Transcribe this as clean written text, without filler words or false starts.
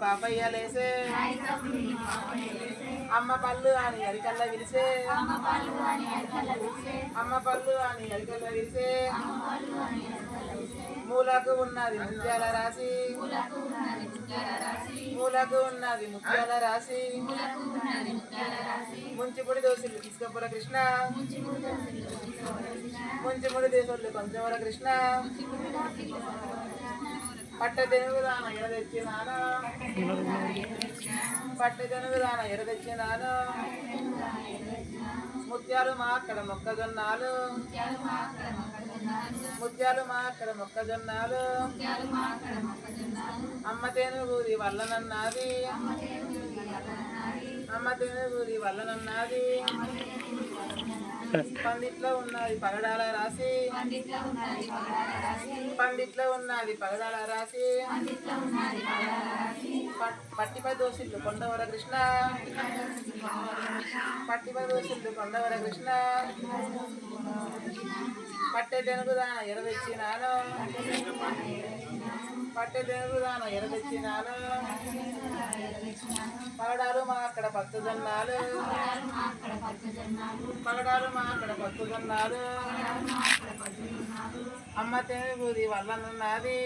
పాపయ్య లేసే అమ్మ పళ్ళు అని అరికల్లా విరిసే అమ్మ పళ్ళు అని అరికల్లా విరిసే మూలకు ఉన్నది ముత్యాల రాశి మూలకు ఉన్నది ముత్యాల రాశి ముంచిపొడి దోశలు తీసుకపోర కృష్ణ ముంచిపొడి దోశలు కొంచెవర కృష్ణ పట్ట తెనుగుదాన ఎర తెచ్చినాను పట్ట తెనుగుదాన ఎర తెచ్చినాను ముత్యాలు మా అక్కడ మొక్కజొన్నాలు ముత్యాలు మా అక్కడ మొక్కజొన్నాలు అమ్మ తేనుగుది వల్లనన్నది అమ్మ తేనుగుది వల్లనన్నది పండిట్లో ఉన్నది పగడాల రాసి పండిట్లో ఉన్నది పగడాల రాసి పట్టిపై దోషులు కొండవర కృష్ణ పట్టిపై దోషులు కొండవర కృష్ణ పట్టె తెనుగుదాన ఎర తెచ్చినాను పట్టె తెనుగుదాన ఎర తెచ్చినాను పగడాలు మా అక్కడ పచ్చజొన్నాలు పగడాలు మా అక్కడ పచ్చజొన్నాలు అమ్మ తెనుగుది వల్లనున్నది